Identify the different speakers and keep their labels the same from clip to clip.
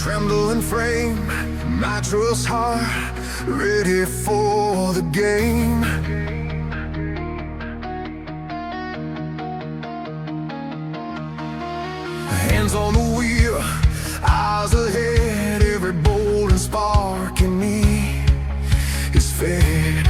Speaker 1: Trembling frame, mattress heart, ready for the game. Hands on the wheel, eyes ahead, every bolt and spark in me is fed.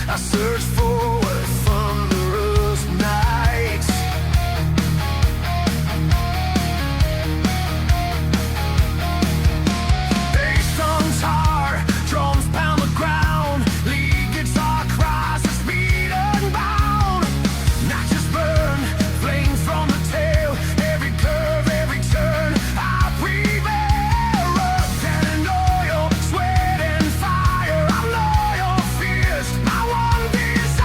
Speaker 1: I search for a thunderous night. Bass on guitar, drums pound the ground. Lead guitar cries the speed unbound. Matches burn, flames from the tail. Every curve, every turn, I prevail. Rubbed and oil, sweat and fire. I'm loyal, fierce. My one desire.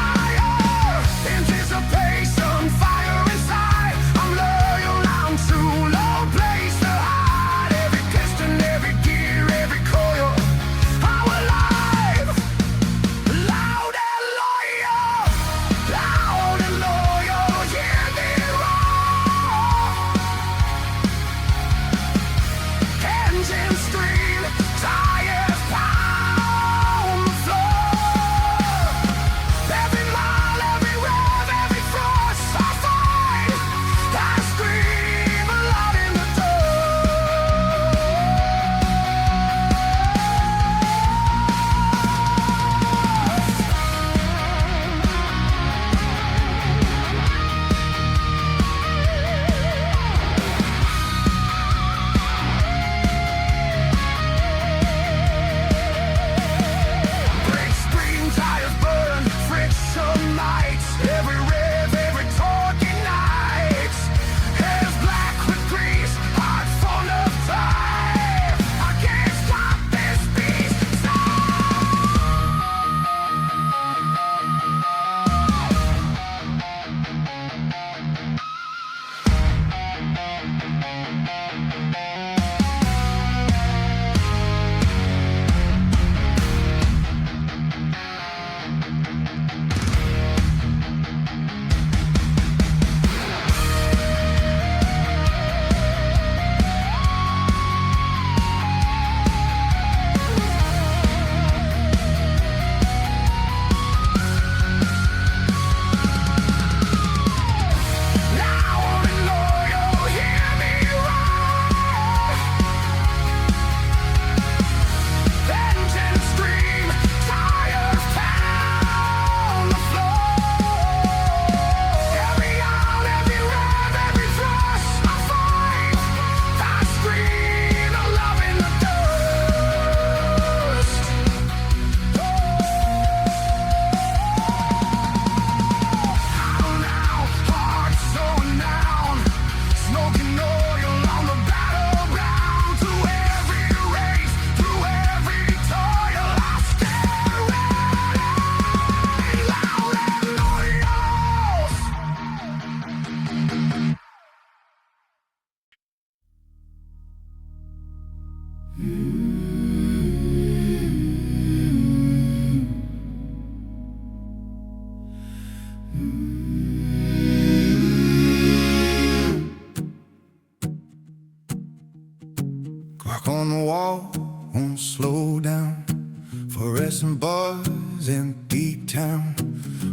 Speaker 1: Cars and bars in beat town,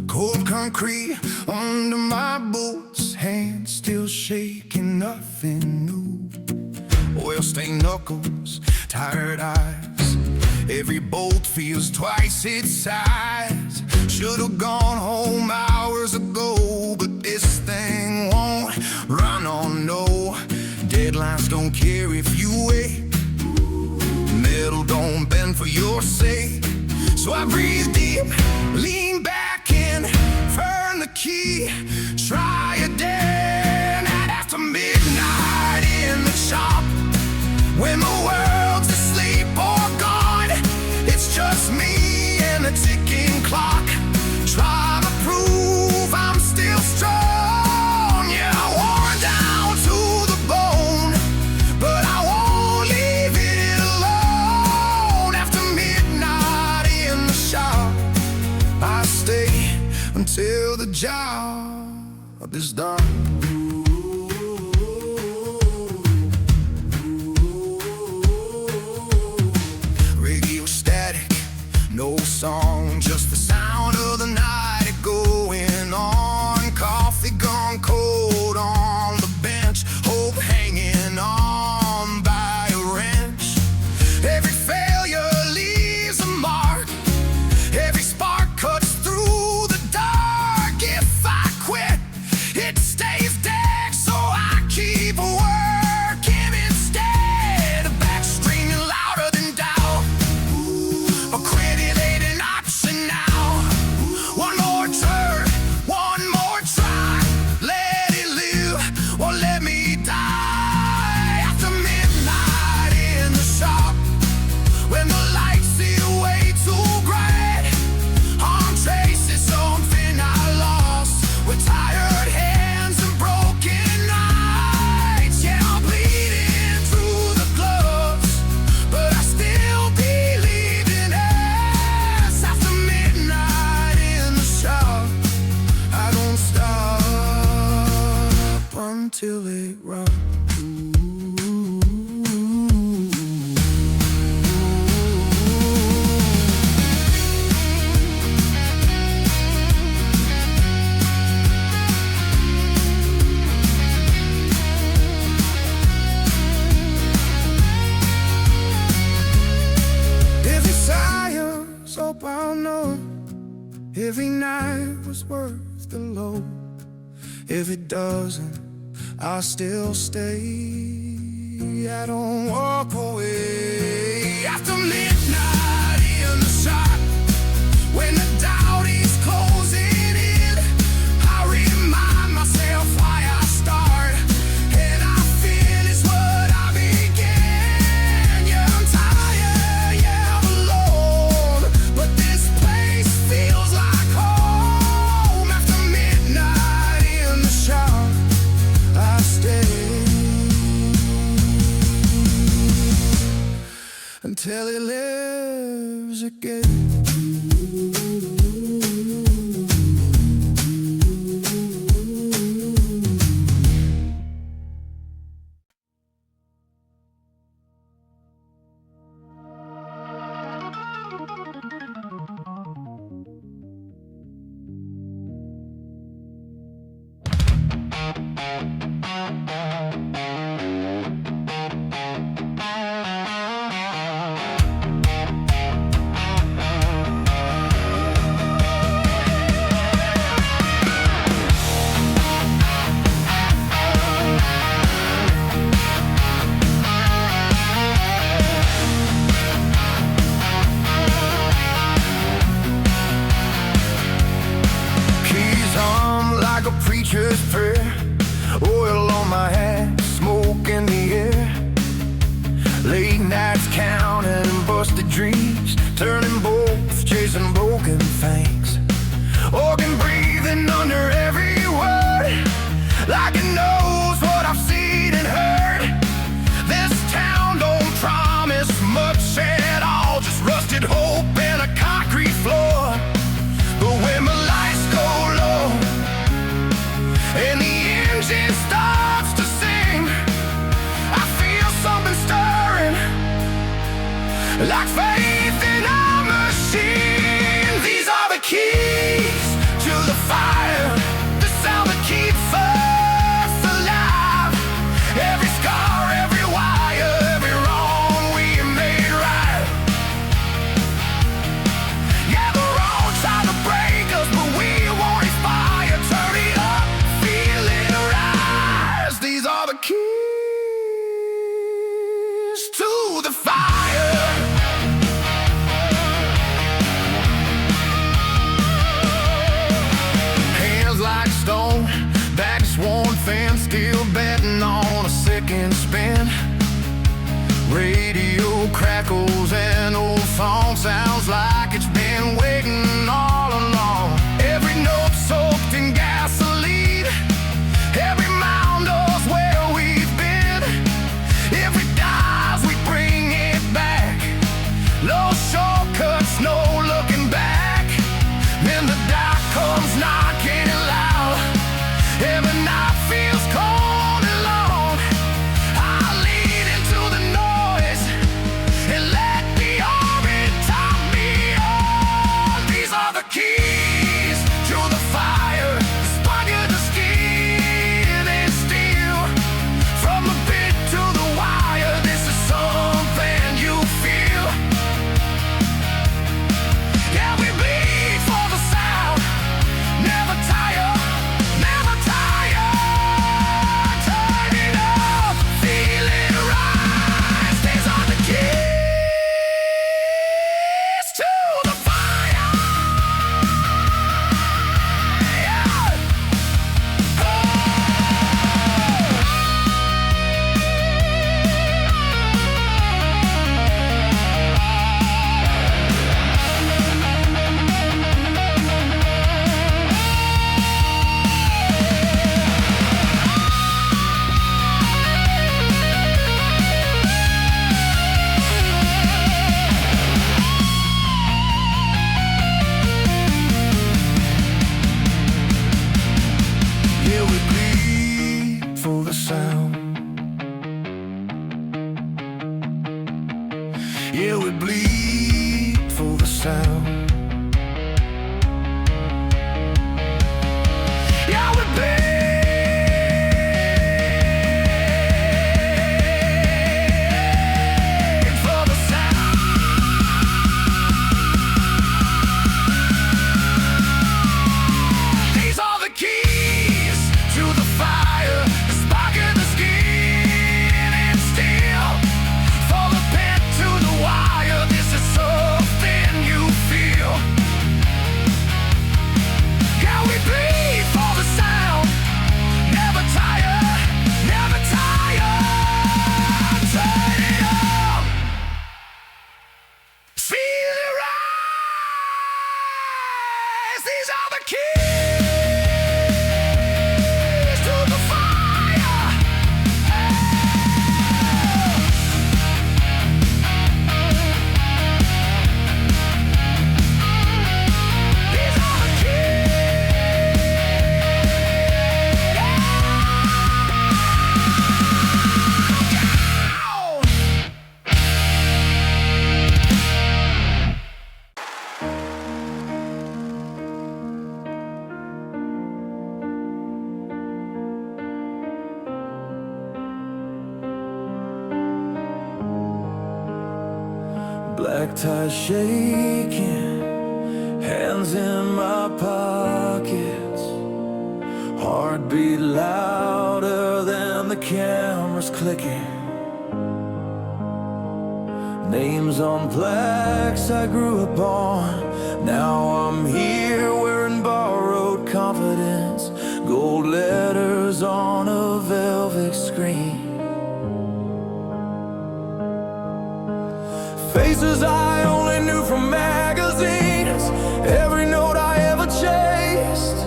Speaker 1: cold concrete under my boots, hands still shaking, nothing new. Oil-stained knuckles, tired eyes, every bolt feels twice its size. Should've gone home hours ago, but this thing won't run on no. Deadlines don't care if you wait, metal don't bend for your sake. So I breathe deep, lean back in, turn the key, try again. And after midnight in the shop, when the world's asleep or gone, it's just me and the ticking clock, trying to prove I'm still strong. Yeah, worn down to the bone, but I won't leave it alone. After midnight in the shop, I stay until the job is done. No song, just the sound of the night going on. Coffee gone cold on the bench, hope hanging on by a wrench. Every failure leaves a mark, every spark cuts through the dark. If I quit, it stays dead, so I keep working instead. The back screaming louder than doubt, but quit till it runs. If it science, hope I'll know every night was worth the load. If it doesn't, I'll still stay. I don't walk away. After midnight in the shop, when the doubt is closing in, I remind myself why I start, and I finish what I began. Yeah, I'm tired, yeah, I'm alone, but this place feels like home. After midnight in the shop, I stay until it lives again. Preacher's prayer, oil on my hands, smoke in the air. Late nights counting busted dreams, turning bolts, chasing broken things. Organ breathing under every word, like it knows what I've seen and heard. This town don't promise much at all, just rusted hope and a concrete floor. But when my lights go low and the engine starts to sing, I feel something stirring, like faith in a machine. the keys to the fire, the sound that keeps us alive. Every scar, every wire, every wrong we made right. Yeah, the road tried to break us, but we won't expire. Turn it up, feel it rise. These are the keys to the fire. Worn fan, still betting on a second spin. Radio crackles and old song sounds like it's been waiting all along. Every note soaked in gasoline, every mound knows where we've been. Every dive we bring it back, no shortcuts, no looking back. Then the dark comes knocking loud. Every night feels cold and long. I lean into the noise and let the orbit top me on. These are the keys to the fire, the spark of the skin and steel. From the pit to the wire, this is something you feel. Yeah, we bleed for the sound, never tire. Yeah, we bleed for the sound. Yeah, we bleed for the sound. These are the keys to the fire, the spark of the skin and steel. For the pit to the wire, this is something you feel. Yeah, we bleed for the sound, never tire, never tire. Turn it up, feel it rise. These are the keys to the fire. These are the
Speaker 2: Black tie shaking, hands in my pockets, heartbeat louder than the cameras clicking. Names on plaques I grew up on, now I'm here wearing borrowed confidence. Gold letters on a velvet screen. Faces I only knew from magazines. Every note I ever chased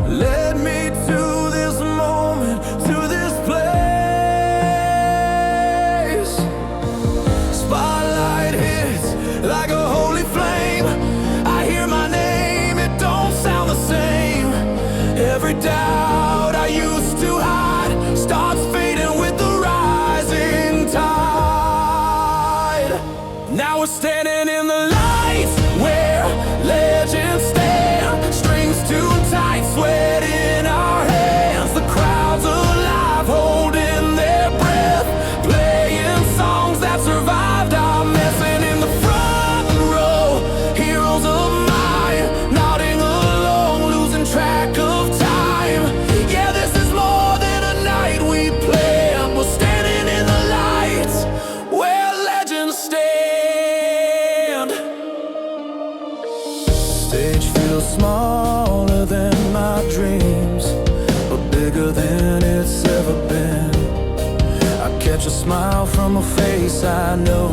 Speaker 2: led me to this moment, to this place. Spotlight hits like a holy flame. I hear my name, it don't sound the same. Every doubt I used to hide starts fading with the rising tide. Now we're standing in the lights where legends stage feels smaller than my dreams, but bigger than it's ever been. I catch a smile from a face I know,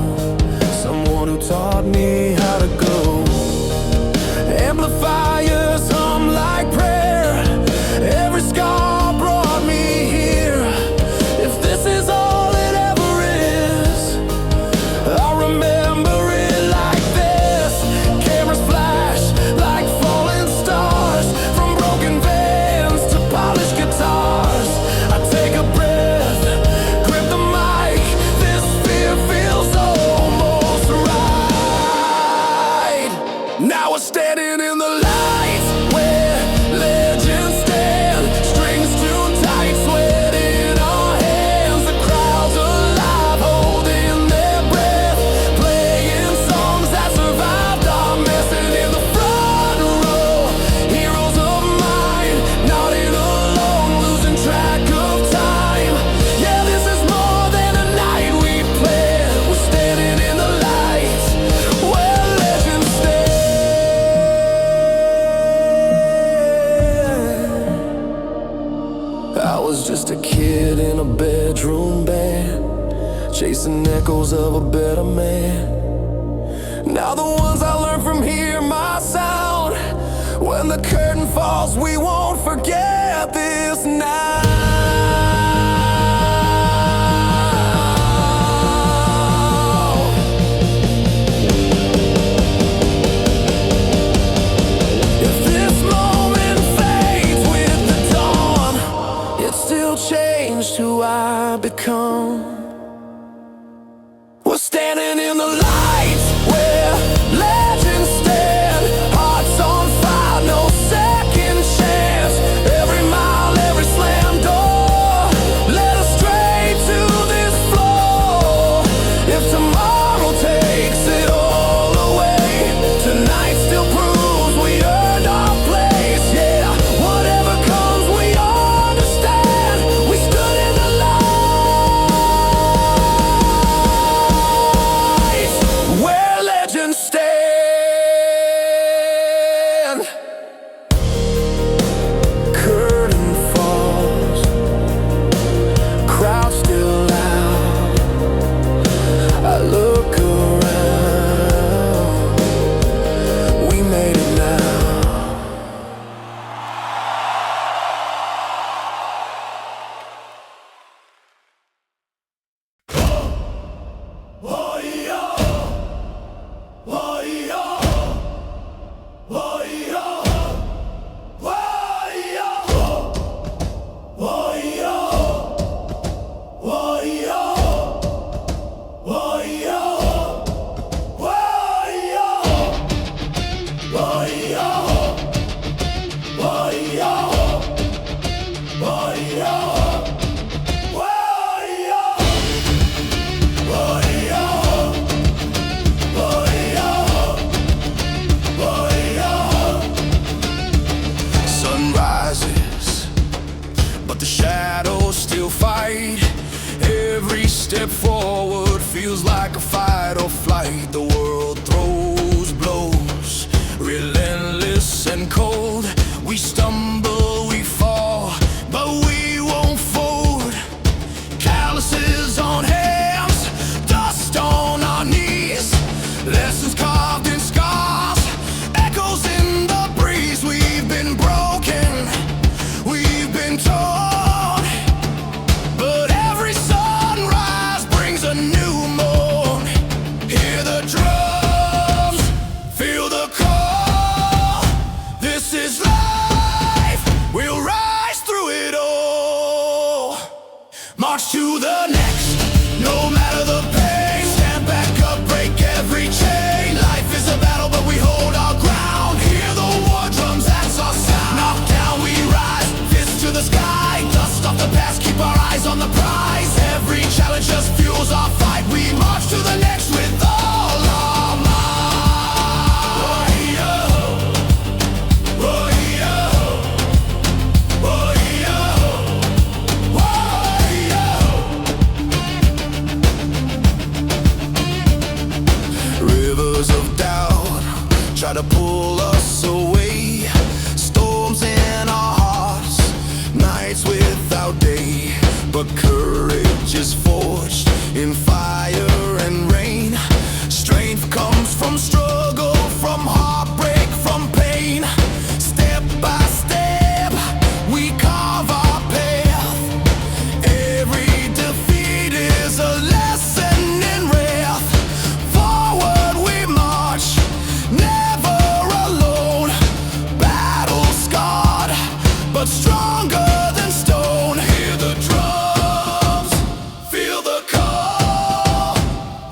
Speaker 2: someone who taught me how to go. Amplifiers hum like prayer, every scar brought me here. If this is all it ever is, I'll remember it like this. Cameras flash like falling stars, from broken vans to polished guitars. I take a breath, grip the mic, this fear feels almost right. Now we're standing in the lights where legends stand, strings too tight, sweat in our hands. The crowd's alive, holding their breath, playing songs that survived our mess. And in the front row, heroes of mine, nodding along, losing track of time. Yeah, this is more than a night we planned. We're standing in the lights where legends stand. I was just a kid in a bedroom band, chasing echoes of a better man. Now the ones I learned from hear my sound. When the curtain falls, we won't forget this now. If this moment fades with the dawn, it still changed who I become. We're standing in the lights where legends stand, hearts on fire, no second chance. Every mile, every slam door led us straight to this floor. If tomorrow takes it all away, tonight still proves we earned our place. Yeah, whatever comes, we understand. We stood in the lights where legends stand. Curtain falls, crowd still loud. I look around, we made it now. Sun rises, but the shadows still fight. Every step forward feels like a fight or flight. The world throws blows, relentless and cold. We stumble, we fall, but we won't fold. Calluses on hands, dust on our knees, lessons carved in scars, echoes in the breeze. We've been broken, we've been torn, but every sunrise brings a new morn. Hear the drums, feel the call. This is life, we'll rise through it all. March to the next, no matter the pain. Stand back up, break every chain. Life is a battle, but we hold our ground. Hear the war drums, that's our sound. Knocked down, we rise, fist to the sky. Dust off the past, keep our eyes on the prize. Every challenge just fuels our fight. We march to the next with all our might. Rivers of doubt try to pull us but courage is forged in fire and rain. Strength comes from struggle, from heartbreak, from pain. Step by step, we carve our path. Every defeat is a lesson in wrath. Forward we march, never alone. Battle scarred, but stronger than stone. Hear the drums, feel the call.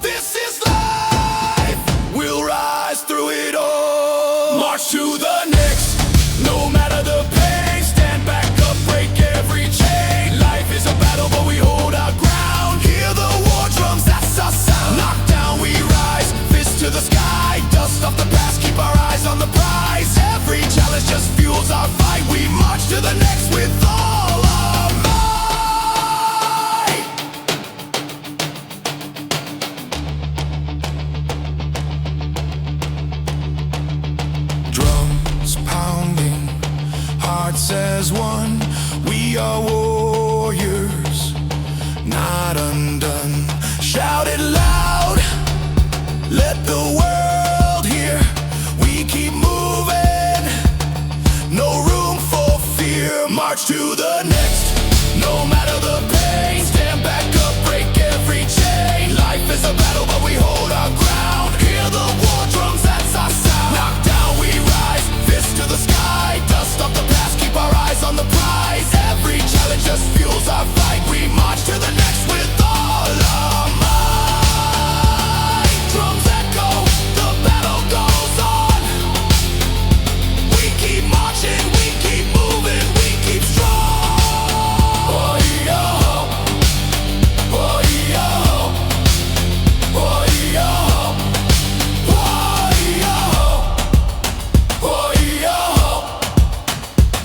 Speaker 2: This is life, we'll rise through it all. March to the next, no matter the pain. Stand back up, break every chain. Life is a battle, but we hold our ground. Hear the war drums, that's our sound. Knocked down, we rise, fist to the sky. Dust off the past, keep our eyes on the prize. Every challenge just fuels our fight. We march to the next with all our might. Drums pounding, hearts as one. We are warriors, not undone. Shout it loud, let the world hear. We keep moving, no room for fear. March to the next, no matter the pain. Stand back up, break every chain. Life is a battle, but we hold our ground. Hear the war drums, that's our sound. Knocked down, we rise, fist to the sky. Dust off the past, keep our eyes on the prize. Every challenge just fuels our fight. We march to the next with all our might. Drums echo, the battle goes on. We keep marching, we keep moving, we keep strong. Oh yo, oh yo, oh yo, oh yo, oh yo,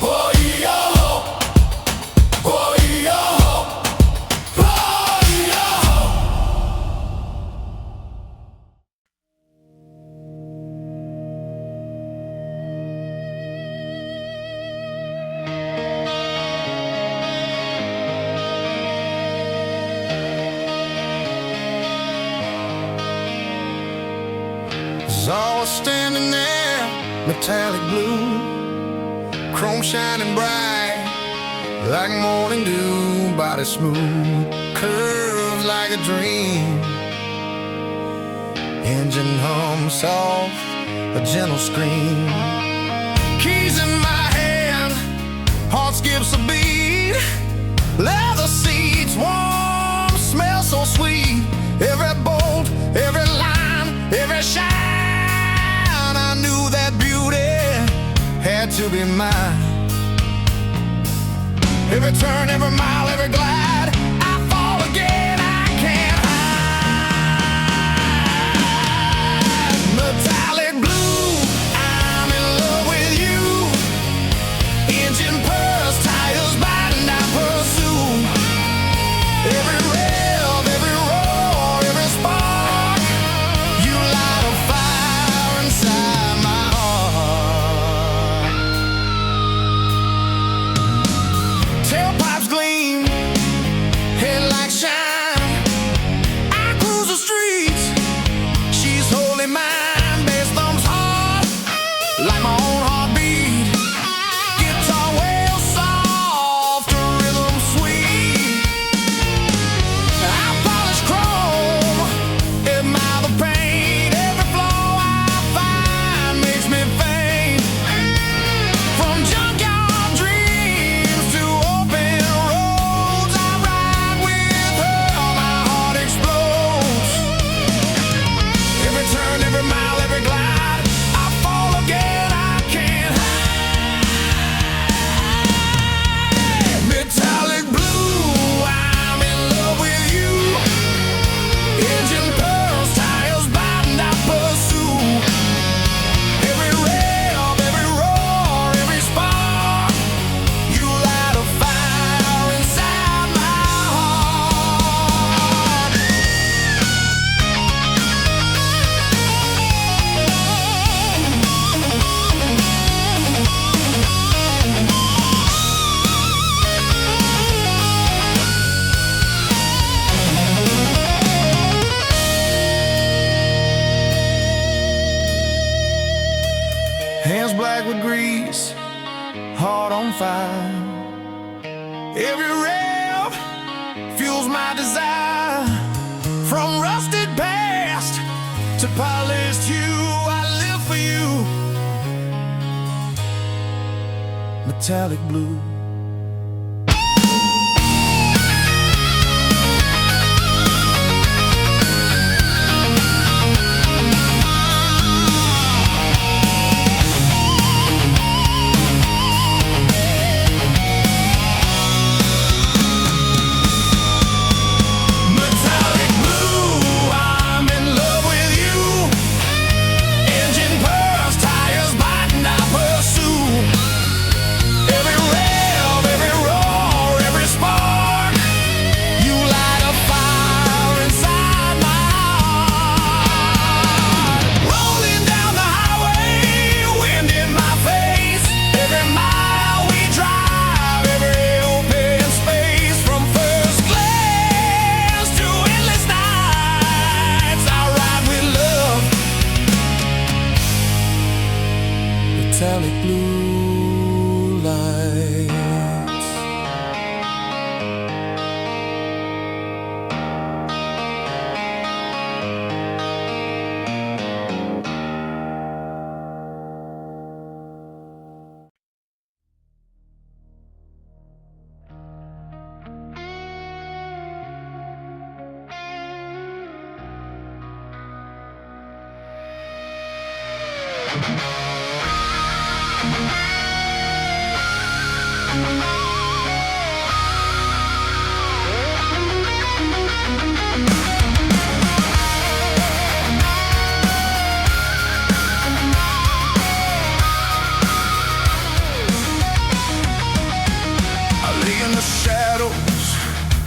Speaker 2: oh yo, oh yo, oh yo. As I was standing there, metallic blue, chrome shining bright, like morning dew, body smooth, curves like a dream. Engine hum soft, a gentle scream. Keys in my hand, heart skips a beat. Leather seats, warm, smell so sweet. Every bolt, every line, every shine. I knew that beauty had to be mine. Every turn, every mile, every glide, I fall again, I can't hide. Metallic blue, I'm in love with you. Engine purrs, tires biting, I pursue. Every rev, every roar, every spark, you light a fire inside my heart. Tailpipes gleam, with grease, heart on fire. Every rev fuels my desire. From rusted past to polished hue, I live for you. Metallic blue. Metallic blue lights.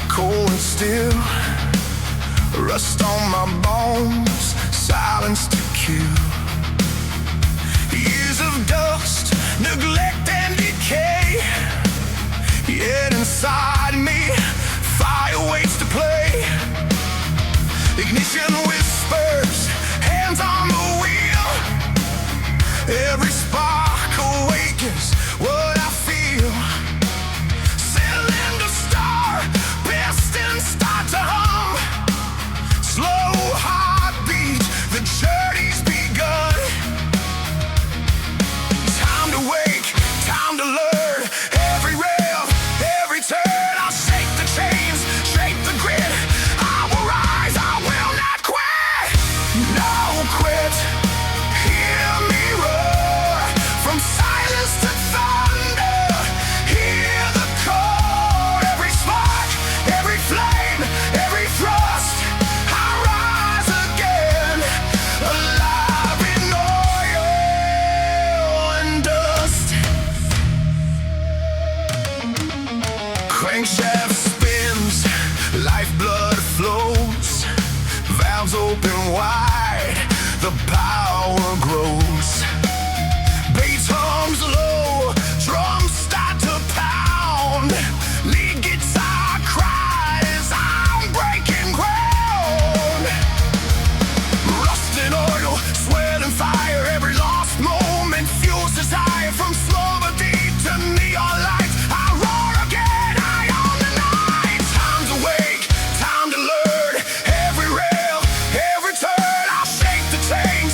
Speaker 2: Cold and still, rust on my bones, silence to kill. Years of dust, neglect and decay, yet inside me, fire waits to play. Ignition whispers, hands on the wheel. Every spark awakens what I feel. Cylinder star, piston start to hum. Slow heartbeat, the journey's begun. Time to wake, time to learn. Every rev, every turn, I'll shake the chains, shape the grid. I will rise, I will not quit. No quit, hear me roar. From silence to thunder, hear the core. Every spark, every flame, every thrust, I rise again, alive in oil and dust. Crankshaft spins, lifeblood flows, valves open wide, the power grows. Bass hums low, drums start to pound. Lead guitar cries, I'm breaking ground. Rusted oil, swelling fire, every lost moment fuels desire. From slow but deep to neon lights, I roar again, I own the night. Time to wake, time to learn. Every rail, every turn, I'll shake the chains,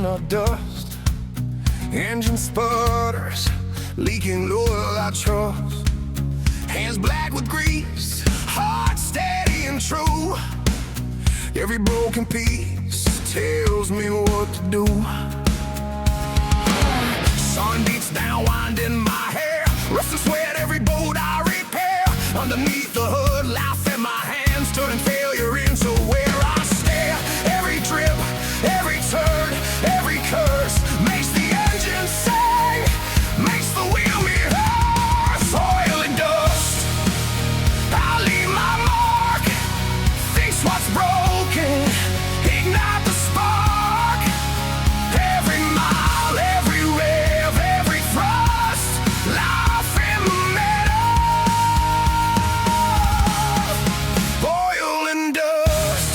Speaker 2: in our dust. Engine sputters, leaking oil I trust. Hands black with grease, heart steady and true. Every broken piece tells me what to do. Sun beats down, winding my hair. Rust and sweat, every boat I repair. Underneath the hood, life in my hands, turning failure into where I stare. Every trip, every turn, every curse makes the engine sing, makes the wheel rehearse. Oil and dust, I leave my mark. Fix what's broken, ignite the spark. Every mile, every rev, every thrust, life in the middle. Oil and dust.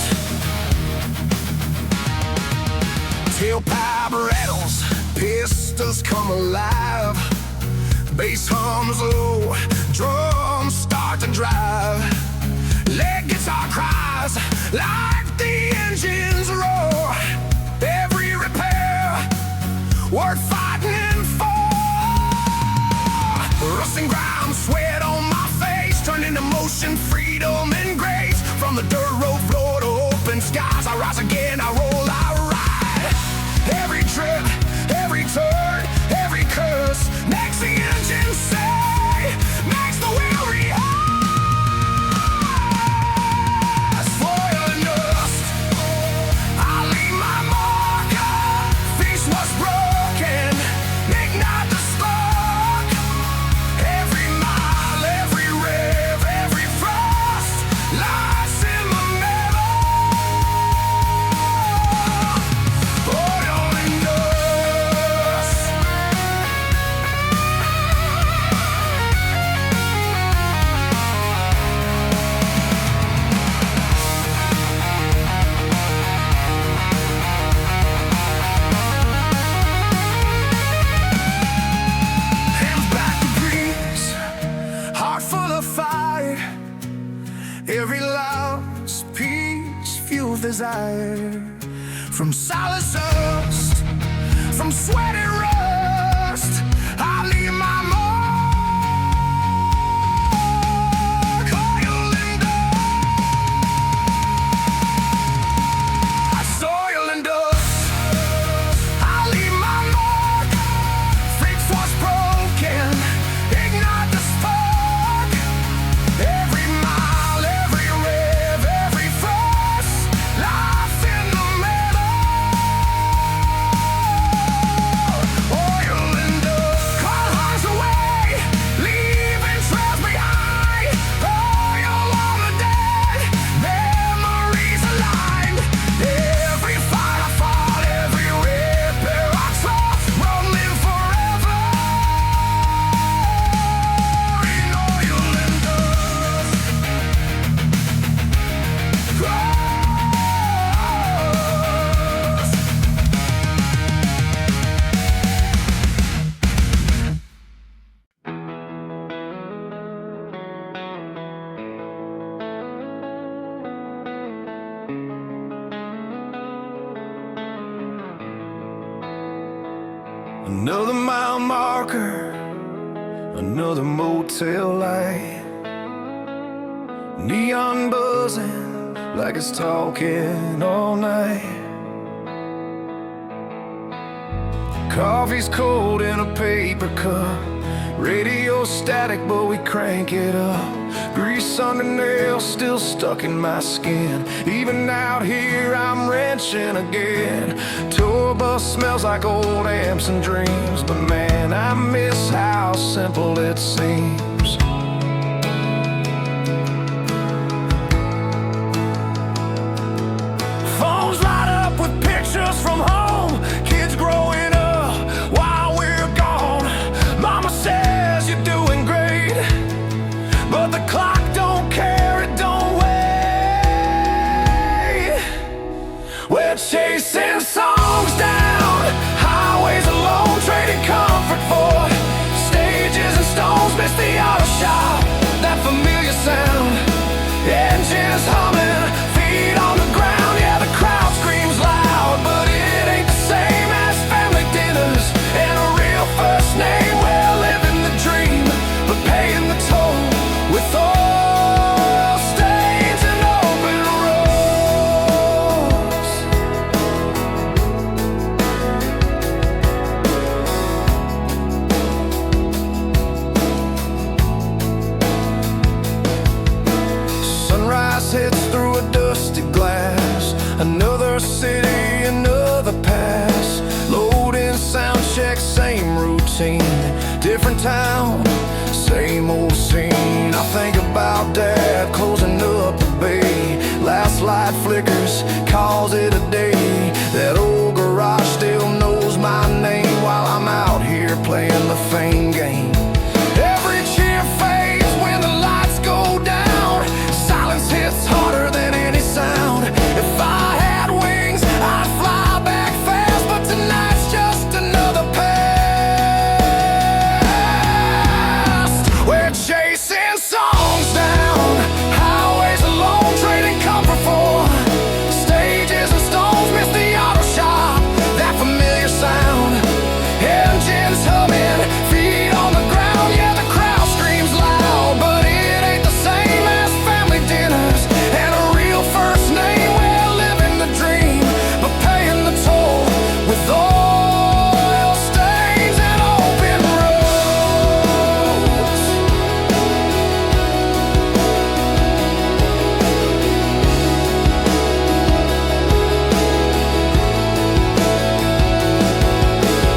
Speaker 2: Tailpipe rattles, pistons come alive. Bass hums low, drums start to drive. Lead guitar cries like the engines roar. Every repair worth fighting for. Rust and grime, sweat on my face, turned into motion, freedom and grace. From the dirt road floor to open skies, I rise again, I roll, I ride. Every trip, every turn, every curse makes the engine say, makes the wheel rehearse. Oil and dust, I leave my mark. Fix what's broken, ignite the spark. Every mile, every rev, every thrust, lies in the middle. Oil and dust. Hands back to grease, heart full of fire. Every loud speech fuels desire. From solid dust, from sweat and rust, I leave my mark. Oil and dust. Oil and dust. I leave my mark. Fix what's broken, ignite the spark. Every mile, every rev, every thrust, life in the middle. Oil and dust. Call hearts away, leaving trails behind. Oil on the dead, memories aligned. Every fight I fought, every repair I trust, rolling forever in oil and dust. Another mile marker, another motel light. Neon buzzing like it's talking all night. Coffee's cold in a paper cup. Radio static, but we crank it up. Grease under nails still stuck in my skin. Even out here I'm wrenching again. Tour bus smells like old amps and dreams. But man, I miss how simple it seems. Phones light up with pictures from home. Kids growing up while we're gone. Mama says you're doing great, but the clock don't care, it don't wait. We're chasing songs down highways alone, trading comfort for stages and stones. Miss the auto shop. silence hits through a dusty glass. Another city, another pass. Loading, sound check, same routine. Different town, same old scene. I think about Dad closing up the bay. Last light flickers, calls it a day. That old garage still knows my name while I'm out here playing the fame game. Every cheer fades when the lights go down. Silence hits harder than any sound. If I had wings, I'd fly back fast, but tonight's just another past. We're chasing songs down highways alone, trading comfort for stages and stones. Miss the auto shop, that familiar sound. Engines humming, feet on the ground. Yeah, the crowd screams loud, but it ain't the same as family dinners and a real first name. We're living the dream, but paying the toll with oil stains and open roads.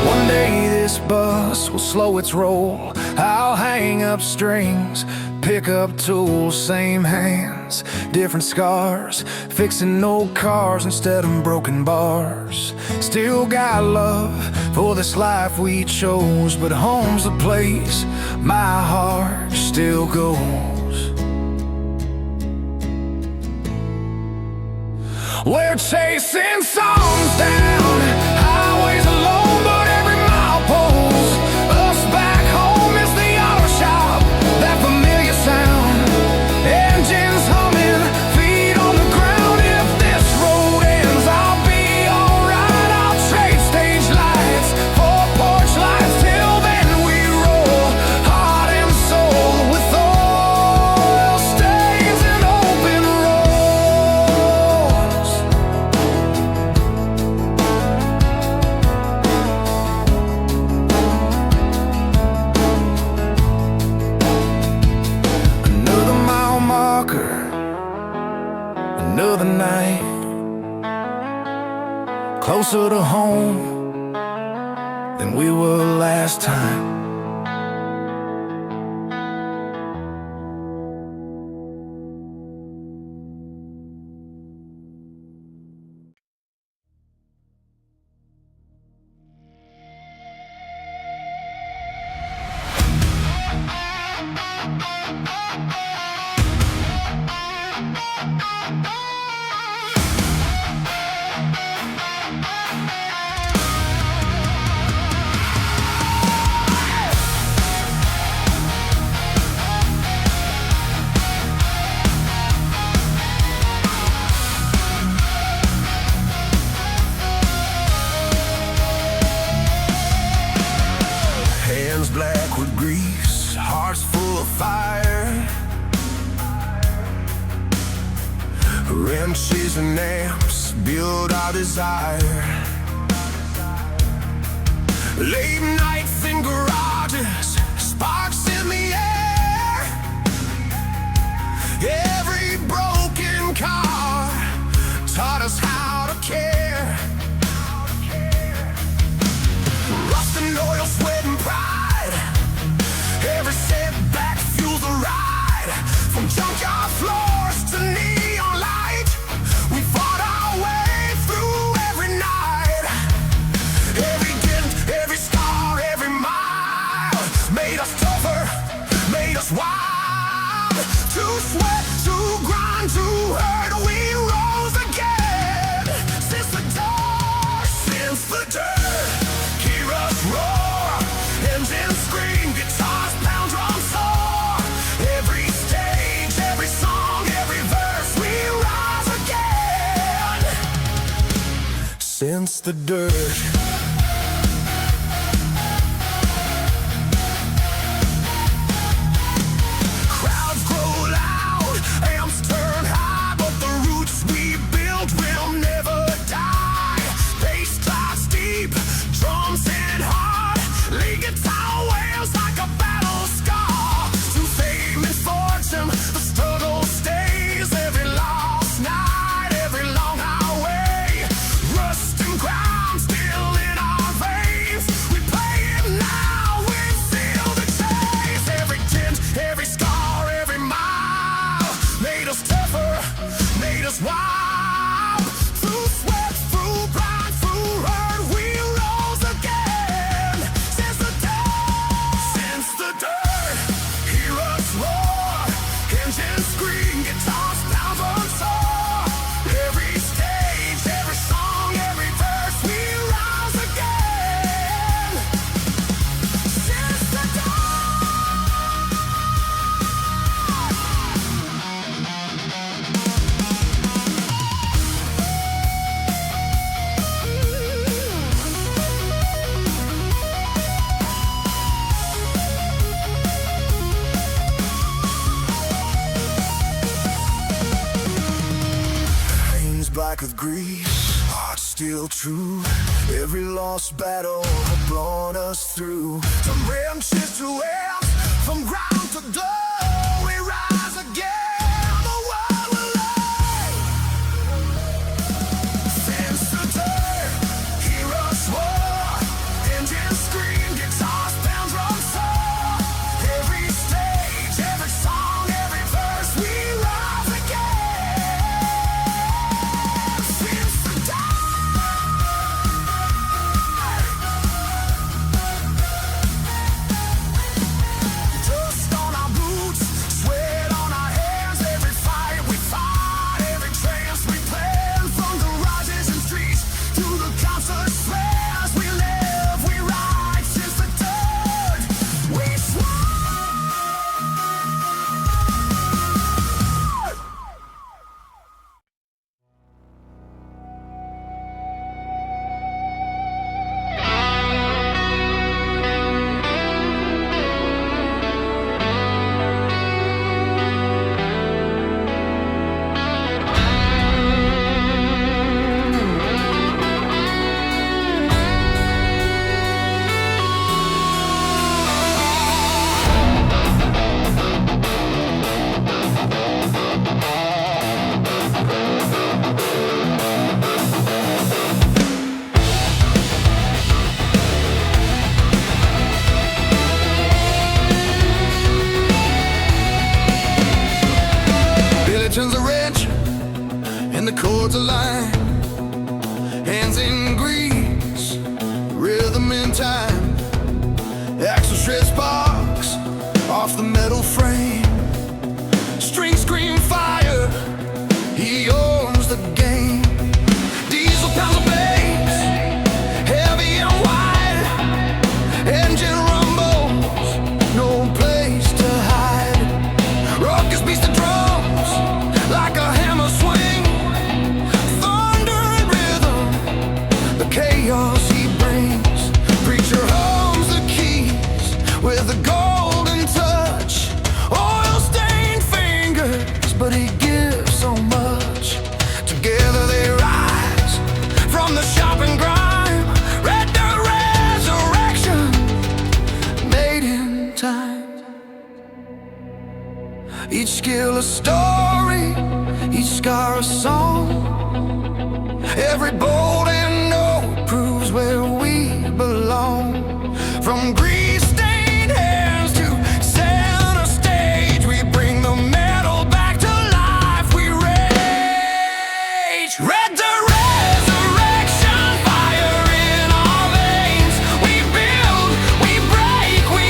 Speaker 2: One day this bus will slow its roll. I'll hang up strings, pick up tools, same hands, different scars, fixing old cars instead of broken bars. Still got love for this life we chose, but home's the place my heart still goes. We're chasing songs down highways alone, but every mile pulls us back home. Is the auto shop, that familiar sound. Engines humming, feet on the ground. If this road ends, I'll be alright. I'll trade stage lights for porch lights. Till then we roll, heart and soul, with oil stains and open roads. Another mile marker, another night, closer to home than we were last time. Hands black with griefs, hearts full of fire. Wrenches and amps build our desire. Late nights in garages, sparks in the air. Every broken car taught us how to care. Rust and oil, sweat and pride. Every setback fuels a ride. From junkyard floors to neon light, we fought our way through every night. Every dent, every scar, every mile made us tougher, made us wild. To sweat, to grind, to hurt, we rose again. Since the dark, since the dirt, hear us roar. Engines scream, guitars pound, drums soar. Every stage, every song, every verse, we rise again. Since the dirt. Crowds grow loud, amps turn high, but the roots we built will never die. Bass clouds deep, drums hit hard. Lead guitar wails like a battle scar. To fame and fortune, the struggle stays. Every line
Speaker 1: black with grief, heart still true. Every lost battle had brought us through. From branches to ends, from ground to door, we rise again. The world will light. Fence to turn, heroes war, engines scream, guitars pound, drums soar. Every stage, every song, every verse, we rise again. Fence to dust on our boots, sweat on our hands. Every fight we fight, every trance we plan. From the rises and streets to the concert slams, we live, we ride since the dawn. We swear. Billy turns a wrench and the chords align. Hands in grease, rhythm in time. Axle shred sparks off the metal frame. Strings scream fire, he owns the game. Diesel pounds of bass, heavy and wide. Engine rumbles, no place to hide. Raucous beast of drums, like a hammer swing. Thunder and rhythm, the chaos he brings. Preacher hums the keys with a golden touch. Oil-stained fingers, but he gives so much. Together they rise from the shop and grime. Red dirt resurrection, made in time. Each skill a story, each scar a song. Every bold and note proves where we belong. From grease-stained hands to center stage, we bring the metal back to life. We rage. Red dirt resurrection, fire in our veins. We build, we break, we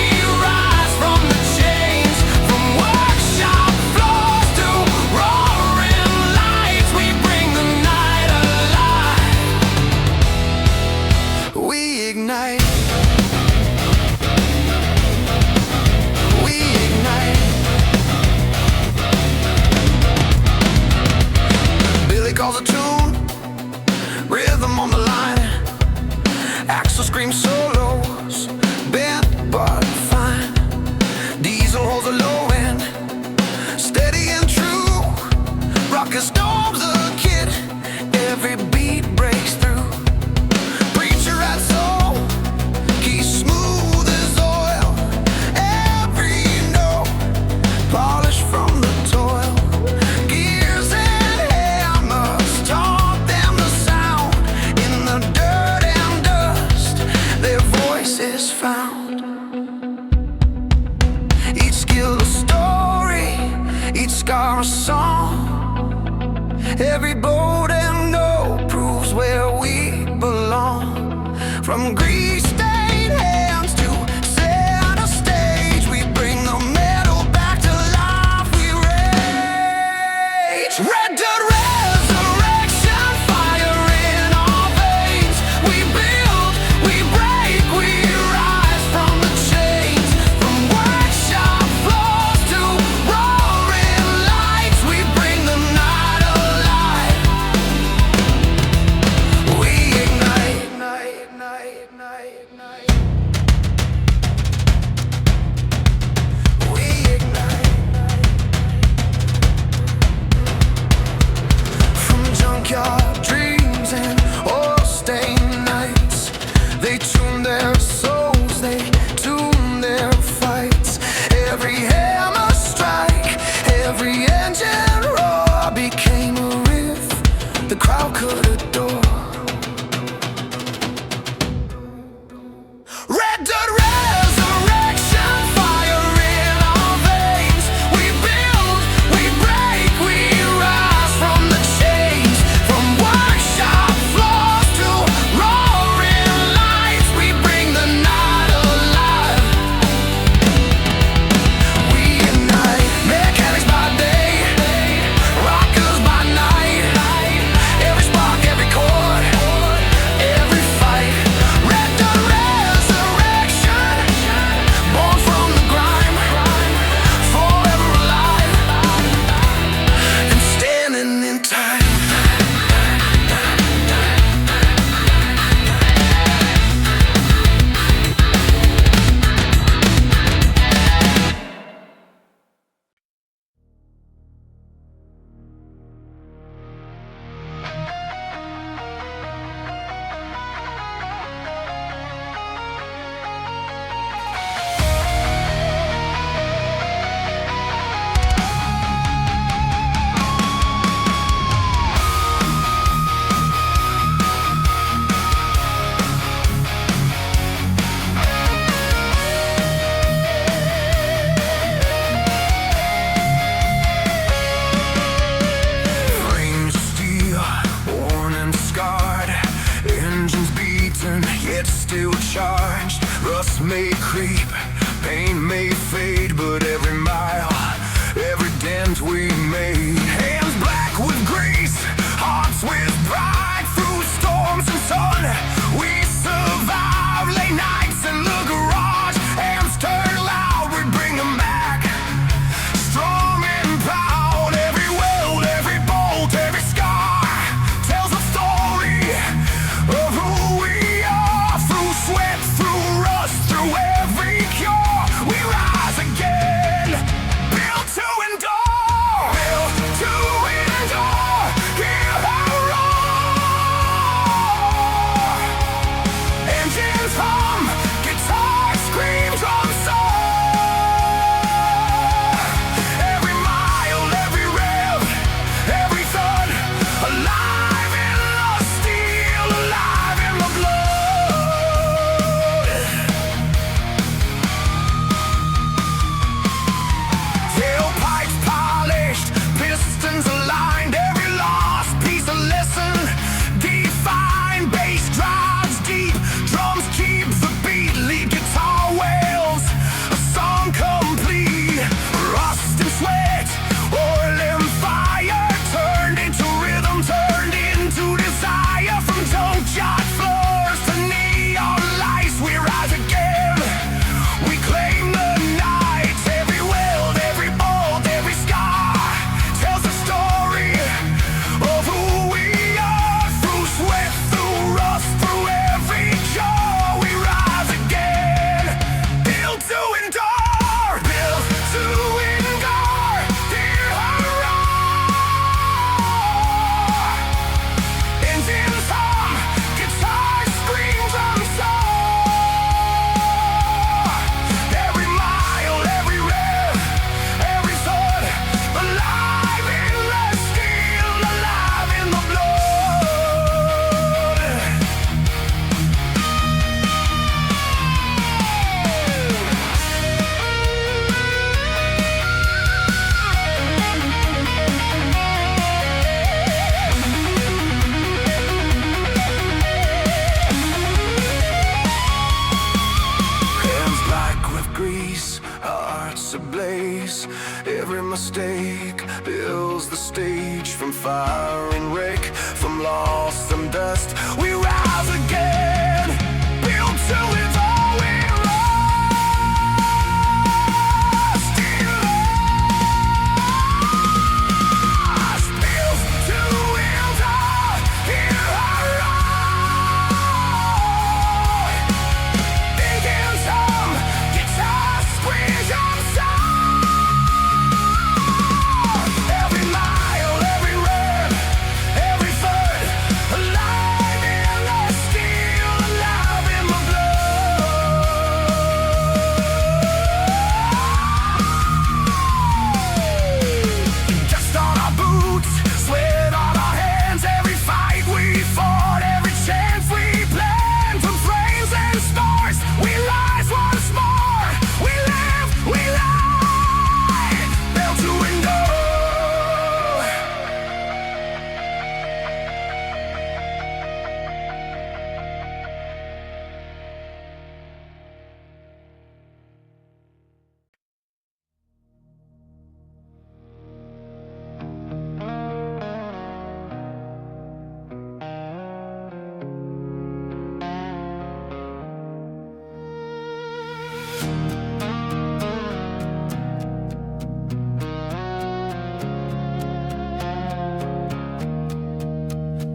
Speaker 1: rise from the chains. From workshop floors to roaring lights, we bring the night alive. We ignite. We ignite. Billy calls a tune, rhythm on the line. Axel screams solos, bent but fine. Diesel holds a low end, steady and true. Rocket storms the kid, every beat breaks through. Preacher adds soul, keys smooth as oil. Every note polished from the toil. Gears and hammers taught them the sound. In the dirt and dust, their voice is found. Each skill a story, each scar a song. Every bold and note proves where we belong. From grease-stained hands to center stage, we bring the metal back to life. We rage. Red dirt resurrection, fire in our veins. We build, we break, we rise from the chains. From workshop floors to roaring lights, we bring the night alive. We ignite. Every mistake builds the stage. From fire and wreck, from loss and dust, we rise again, built to live all we lost. Lost, built to wield our hero. Big and some guitar squeeze and sound. Every mile, every run, every foot, alive in the steel, alive in my blood. Dust on our boots, sweat on our hands. Every fight we fought, every chance we planned. From flames and stars, we rise once more. We live, we lie, built to endure.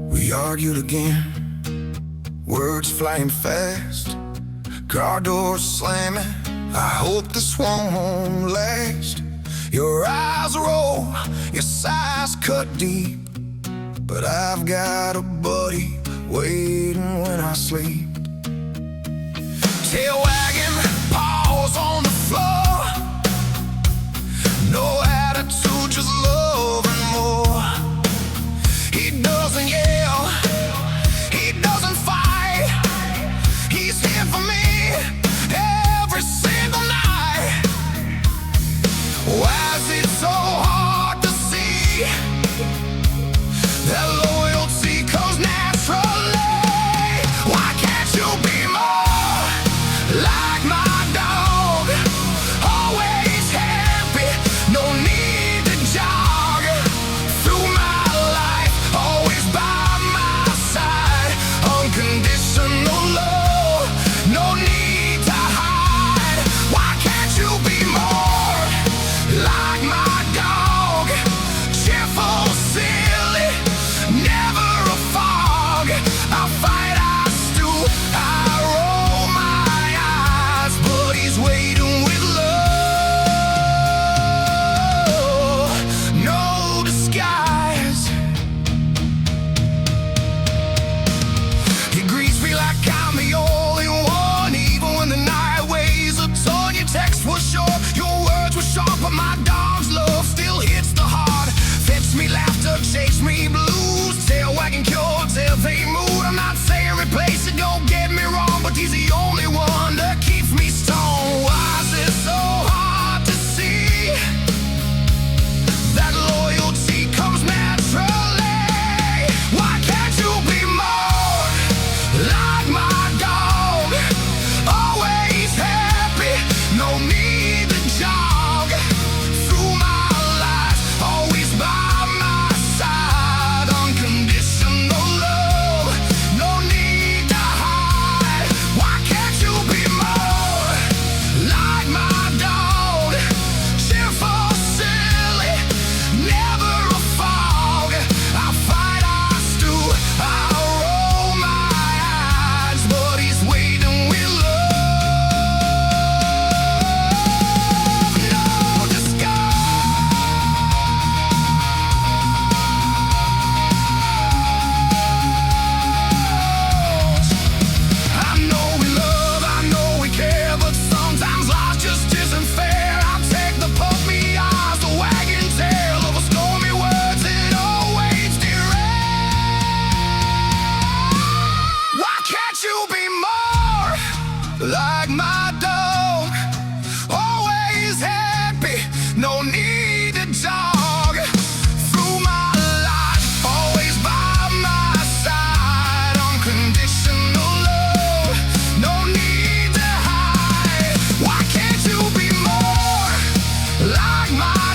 Speaker 2: We argued again, words flying fast, car doors slamming. I hope this won't last. Your eyes roll, your sighs cut deep, but I've got a buddy waiting when I sleep. Tail wagging, paws on the floor, no attitude, just love and more. He doesn't yell, he doesn't fight, he's here for me every single night. Why is it so hard to see that loyalty comes naturally? Why can't you be more like my dog? Always happy, no need to jog through my life, always by my side. Unconditional love, no need to hide. Why can't you be more like my dog? Cheerful, silly, never a fog. I fight, I stew, I roll my eyes, but he's waiting with love, no disguise. He greets me like I'm the only one, even when the night weighs a ton. Your text was short, your words were sharp, but my dog's love still hits the heart. Fetch me laughter, chase me blues, tail wagging codes, every mood. I'm not saying replace it, don't get me wrong, but he's the only one that keeps me strong. Why is it so hard to see that loyalty comes naturally? Why can't you be more like my dog? Always happy, no need to jog through my life, always by my side. Unconditional love, no need to hide. Why can't you be more like my dog? Cheerful, silly, never a fog. I fight, I stew, I roll my eyes, but he's waiting with love, no disguise. I know we love, I know we care, but sometimes life just isn't fair. I'll take the puppy eyes, the wagging tail of a stormy words, it always derails. Why can't you be more like my dog? Always happy, no need to jog through my life, always by my side. Unconditional love, no need to hide. Why can't you be more like my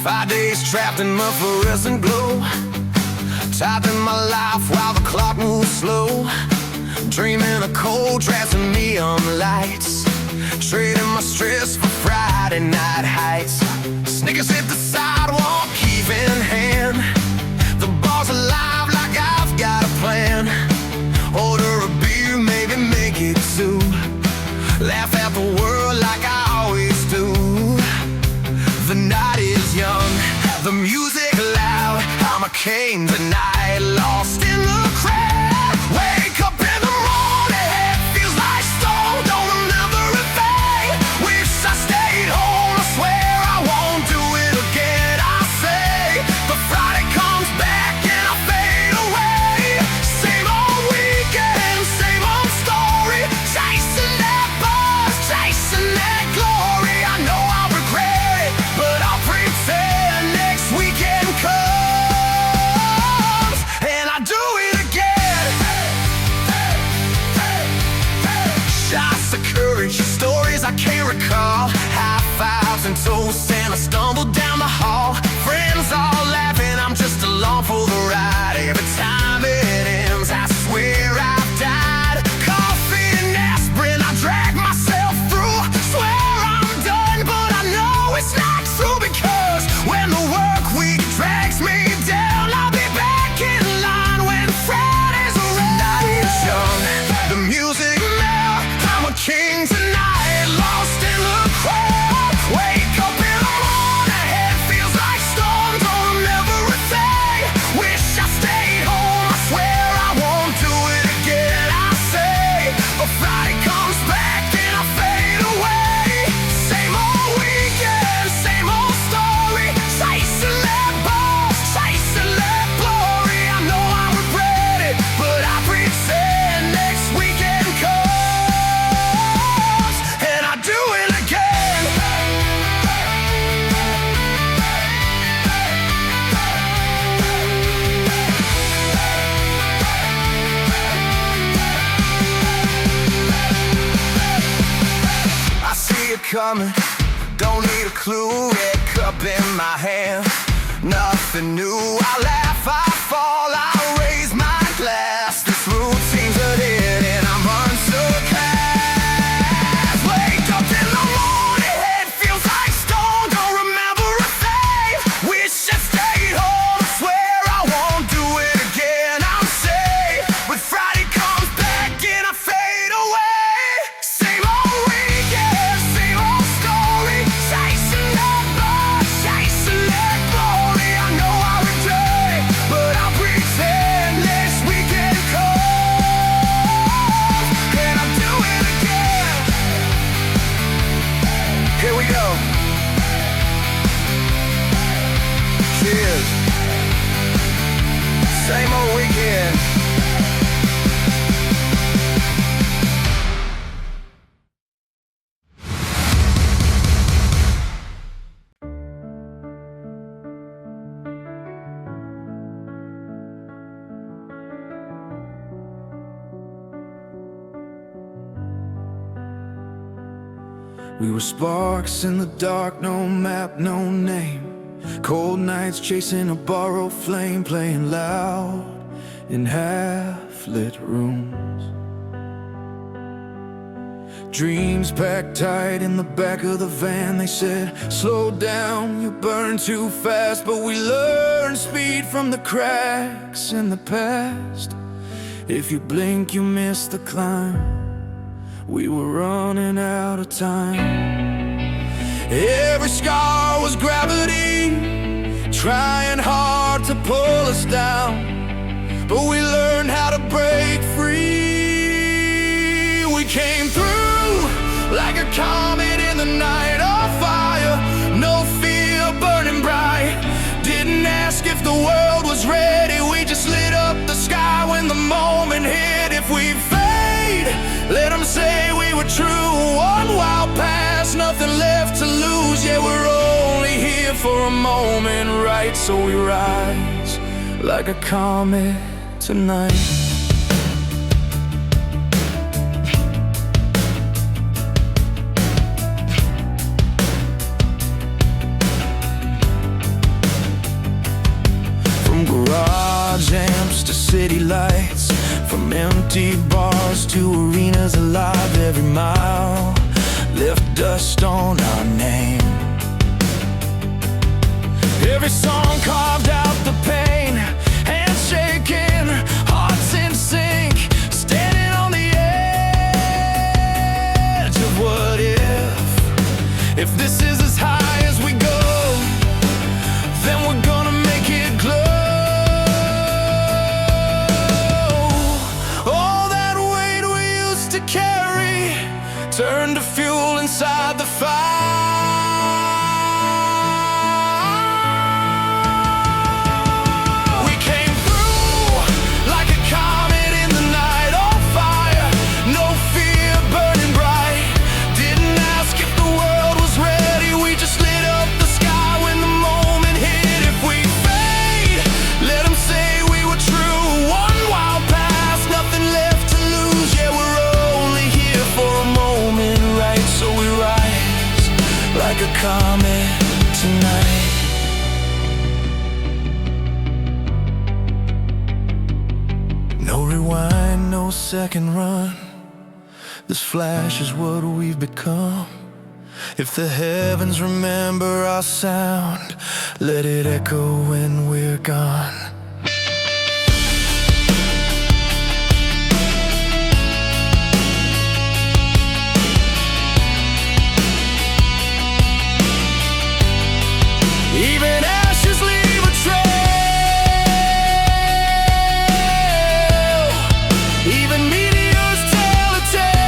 Speaker 1: 5 days trapped in the fluorescent glow, typing my life while the clock moves slow, dreaming of cold drafts and neon lights, trading my stress for Friday night heights. Snickers hit the sidewalk, key in hand. The bar's alive like I've got a plan. Order a beer, maybe make it two. Laugh at the world like I always do. The night is young, the music loud. I'm a king tonight, lost in the crowd. Wake up in the morning, head feels like stone. Don't remember a thing, wish I stayed home. I swear I won't do it again. I say, but Friday comes back and I fade away. Same old weekend, same old story. Chasing that buzz, chasing that glory. I know I'll regret it, but I'll pretend next weekend comes and I do it again. Shots of courage, stories I can't recall. High fives and toasts and I stumbled down the hall. Friends all laughing, I'm just along for the ride. Every time it ends, I swear I've died. Coffee and aspirin, I drag myself through. Swear I'm done, but I know it's not true. Because when the work week drags me down, I'll be back in line when Friday's around. The night is young, the music loud. I'm a king tonight, lost in the crowd. Wake up in the morning, head feels like storm. Don't remember a thing, wish I stayed home. I swear I won't do it again. I say, but Friday comes back and I fade away. Same old weekend, same old story. Chasing that buzz, chasing that glory. I know I regret it, but I pretend next weekend comes and I do it again. I see it coming, don't need a clue. Red cup in my hand, nothing new. I laugh, I fall, I raise my glass. This routine's a dead and I'm unsurpassed. Wake up in the morning, head feels like stone. Don't remember a thing, wish I stayed home. I swear I won't do it again. I'm safe, but Friday comes back and I fade away. Same old weekend, same old story. Chasing that buzz, chasing that glory. I know I regret it, but I'll pretend next weekend comes and I'll do it again. Here we go. Cheers. Same old weekend.
Speaker 2: We were sparks in the dark, no map, no name. Cold nights chasing a borrowed flame, playing loud in half-lit rooms. Dreams packed tight in the back of the van. They said, slow down, you burn too fast. But we learned speed from the cracks in the past. If you blink, you miss the climb. We were running out of time. Every scar was gravity, trying hard to pull us down. But we learned how to break free. We came through like a comet in the night of fire. No fear, burning bright. Didn't ask if the world was ready. We just lit up the sky when the moment hit. If we fade, let them say we were true. One wild pass, nothing left to lose. Yeah, we're only here for a moment, right? So we rise like a comet tonight. city lights, from empty bars to arenas alive. Every mile left dust on our name. Every song carved out the pain, hands shaking, hearts in sync, standing on the edge of what if this is as high as we go, then we're gonna make it glow. All that weight we used to carry turned to fuel inside the fire. We came through like a comet in the night, on fire, no fear, burning bright. Didn't ask if the world was ready, we just lit up the sky when the moment hit. If we fade, let them say we were true. One wild pass, nothing left to lose. Yeah, we're only here for a moment, right? So we rise like a comet tonight. No rewind, no second run. This flash is what we've become. If the heavens remember our sound, let it echo when we're gone. Even ashes leave a trail, even meteors tell a tale.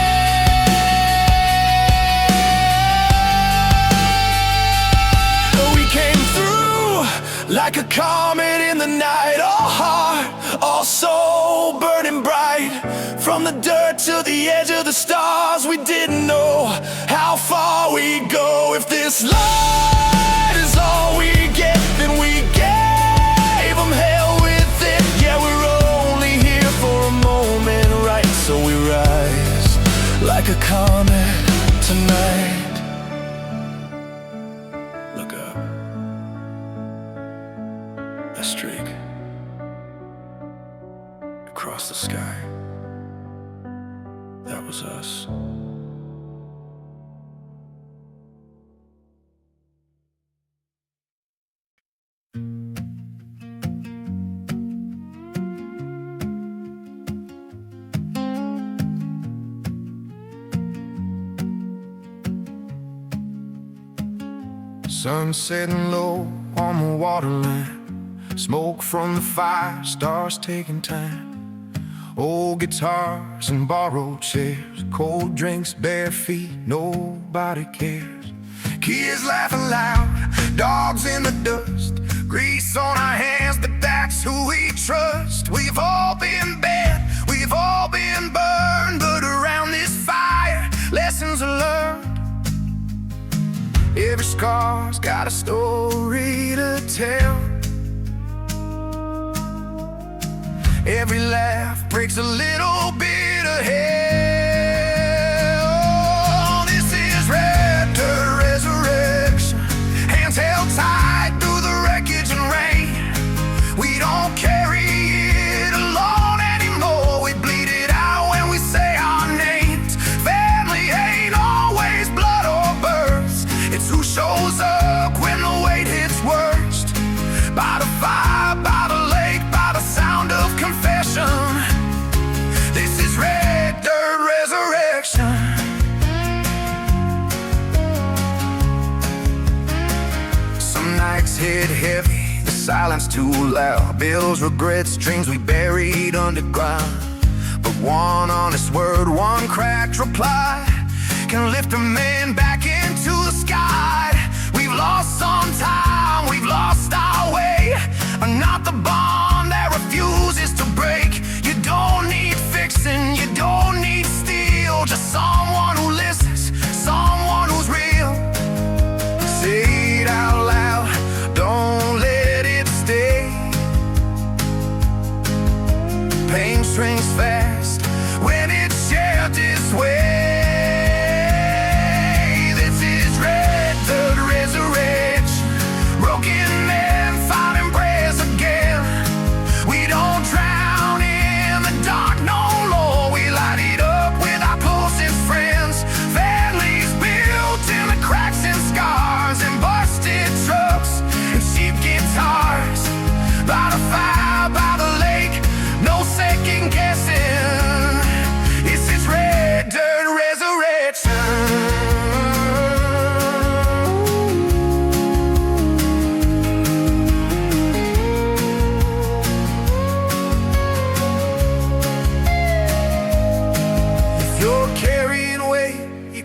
Speaker 2: We came through like a comet in the night, all heart, all soul, burning bright. From the dirt to the edge of the stars, we didn't know how far we'd go. If this light is all we get, then we gave them hell with it. Yeah, we're only here for a moment, right? So we rise like a comet tonight. Look up, a streak across the sky. That was us. Sun setting low on the waterline, smoke from the fire, stars taking time. Old guitars and borrowed chairs, cold drinks, bare feet, nobody cares. Kids laughing loud, dogs in the dust, grease on our hands, but that's who we trust. We've all been bad, we've all been burned, but around this fire, lessons are learned. Every scar's got a story to tell. Every laugh breaks a little bit of hell. This is red dirt resurrection, hands held tight through the wreckage and rain. We don't carry it alone anymore, we bleed it out when we say our names. Family ain't always blood or birth, it's who shows up when the weight hits worst. By the fire, by the lake, by the sound of confession. This is red dirt resurrection. Some nights hit heavy, the silence too loud. Bills, regrets, dreams we buried underground. But one honest word, one cracked reply can lift a man back into the sky. We've lost some time, we've lost our way, not the bond that refuses to break. You don't need fixing, you don't need steel, just someone who listens, someone who's real. Say it out loud, don't let it stay. Pain strings fast when it's shared this way. This is red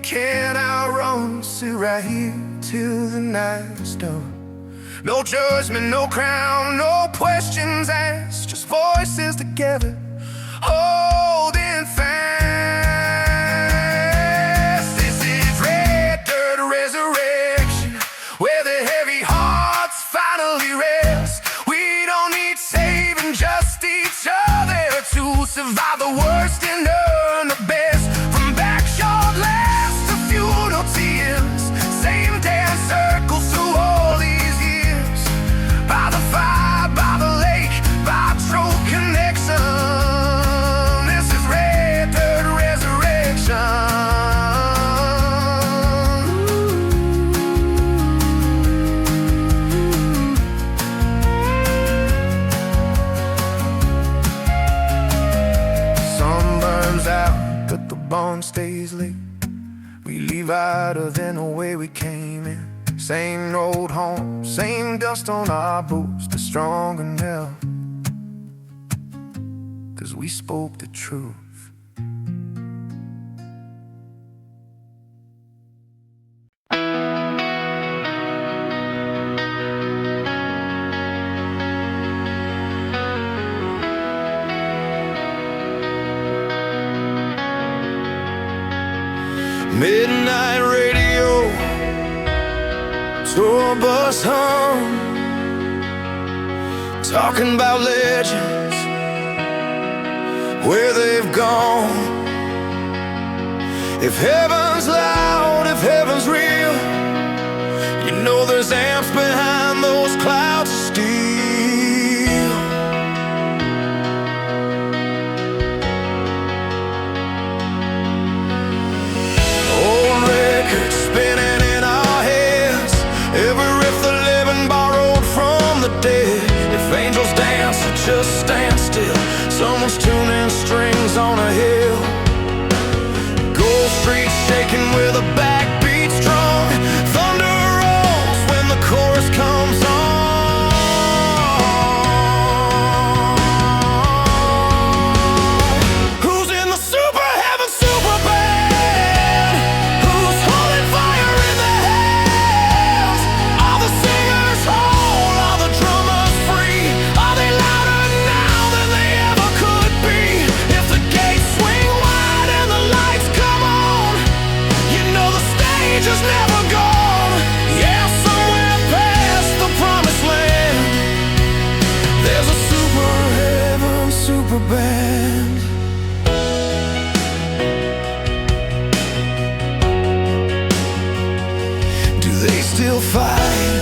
Speaker 1: can't outrun. Sit right here till the night's done. No judgment, no crown, no questions asked, just voices together, holding fast. This is Red Dirt Resurrection, where the heavy hearts finally rest. We don't need saving, just each other to survive the worst and earn the best. From backyard laughs to funeral tears, same dance circles through all these years. By the fire, by the lake, by true connection. This is Red Dirt Resurrection. Sun burns out, but the bond stays lit. We leave outer than the way we came in. Same old home, same dust on our boots, but stronger now, 'cause we spoke the truth.
Speaker 2: Midnight radio, tour bus hum, talking about legends, where they've gone. If heaven's loud, if heaven's real, you know there's amps behind those clouds of steel. Old records spinning in our heads, every riff the living borrowed from the dead. If angels dance or just stand still, someone's tuning strings on a hill. Gold Street shaking with a backbeat strong, thunder rolls when the chorus comes on. Who's in the super heaven super band? Who's holding fire in their hands? Are the singers whole? Are the drummers free? Are they louder now than they ever could be? If the gates swing wide and the lights come on, you know the stage is never gone. Yeah, somewhere past the promised land, there's a super heaven super band. Do they still fight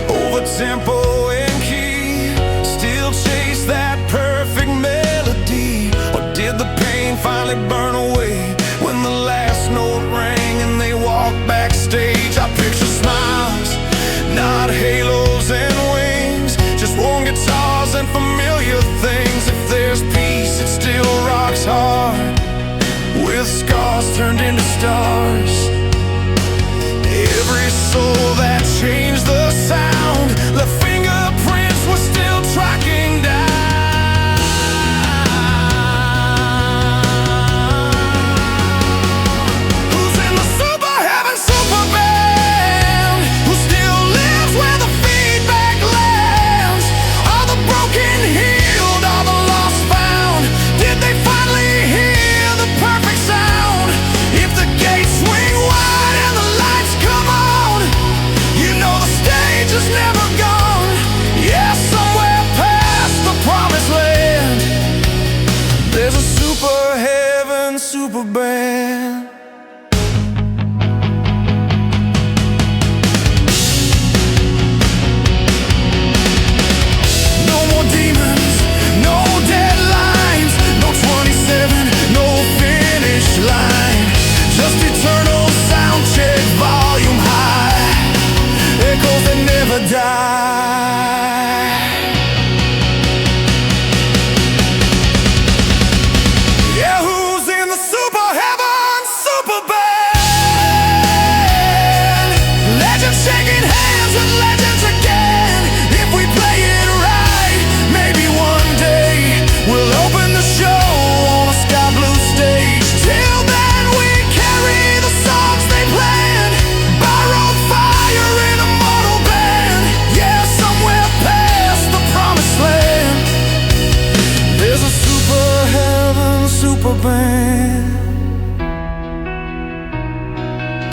Speaker 2: over tempo and key? Still chase that perfect melody? Or did the pain finally burn away when the last note rang and they walked backstage? I picture smiles, not halos and wings, just warm guitars and familiar things. If there's peace, it still rocks hard, with scars turned into stars. Every soul that changed the sound, the fingerprints were still tracking down. Who's in the super heaven super band? Who still lives where the feedback lands? Are the broken healed? Are the lost found? Did they finally hear the perfect sound? If the gates swing wide and the lights come on,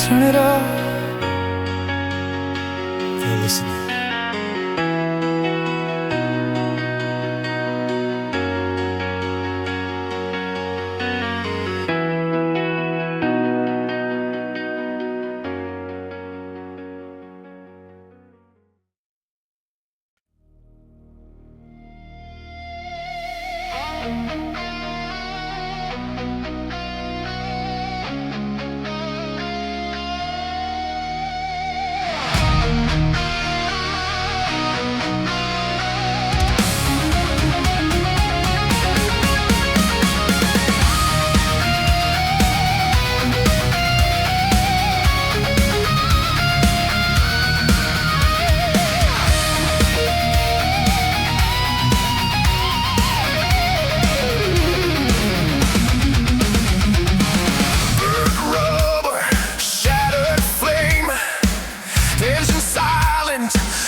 Speaker 2: turn it up. You're listening.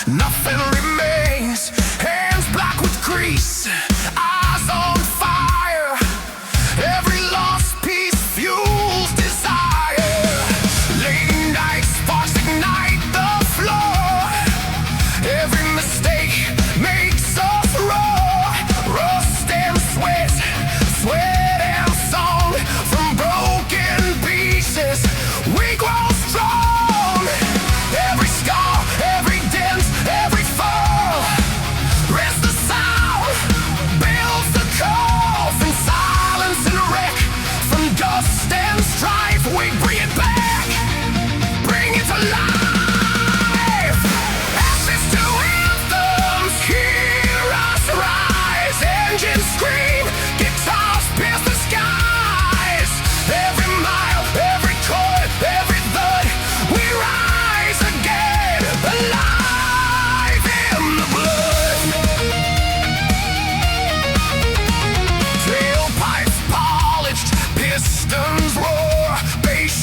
Speaker 1: Nothing remains, hands black with grease, eyes on fire. Every lost piece fuels desire. Late night sparks ignite the floor. Every mistake makes us roar. Rust and sweat, sweat and song. From broken pieces we grow strong. Every scar, every dent, every fall, rest the sound, builds the call. From silence and wreck, from dust and strife, we bring it back, bring it to life. Ashes to anthems, hear us rise. Engines scream, guitars pierce the skies. Every mile, every chord, every thud, we rise again, alive in the blood. Tailpipes polished, pistons roar, bass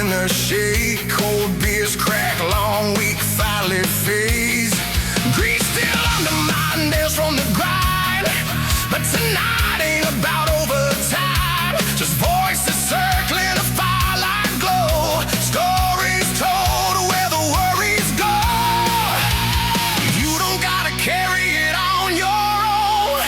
Speaker 1: dinners shake, cold beers crack, long week finally fades. Grease still under my nails from the grind, but tonight ain't about overtime. Just voices circling a firelight glow, stories told where the worries go. You don't gotta carry it on your own.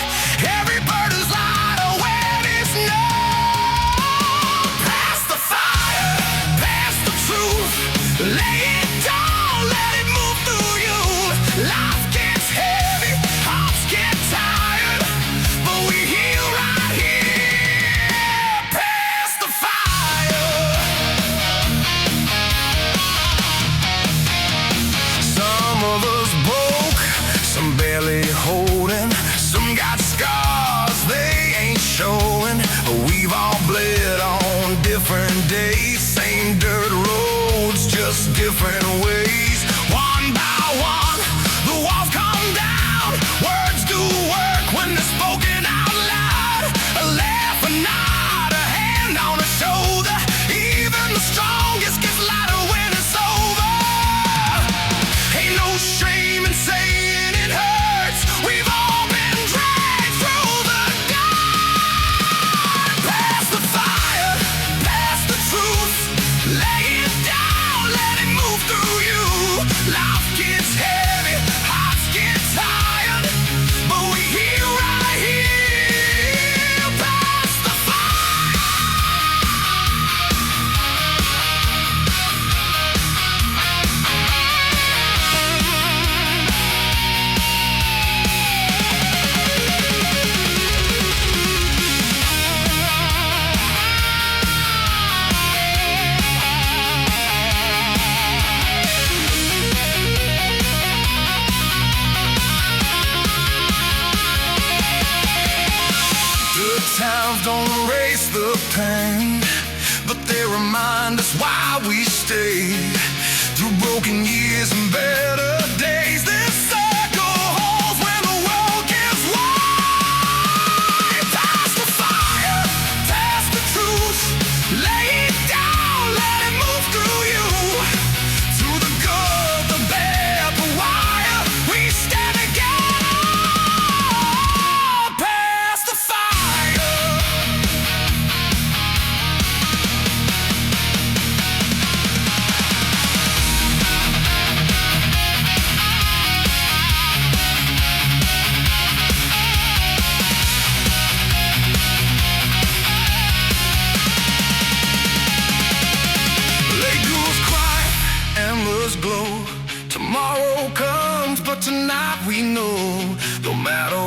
Speaker 1: Every burden's lighter when it's known. Pass the fire, pass the truth, lay it down, let it move through you. Life gets heavy, hearts get tired, but we heal right here. Pass the fire. Some of us broke, some barely holding, some got scars they ain't showing. We've all bled on different days, same dirt roads, just different ways. One by one, the walls come down. Words do work when they're spoken out loud. A laugh, a nod, a hand on a shoulder. Even the strongest gets lighter when it's over. Ain't no shame in saying it hurts. We've all been dragged through the dark. Pass the fire, pass the truth, lay it down, let it move through you. Life gets heavy, hearts get tired, but we heal right here. Pass the fire. Good times don't erase the pain, but they remind us why we stay. Through broken years and better days, this circle holds when the world gives way. Pass the fire, pass the truth, lay it down, let it move through you. Through the good, the bad, the wire, we stand together. Pass the fire. Late ghouls cry, embers glow. Tomorrow comes, but tonight we know. No matter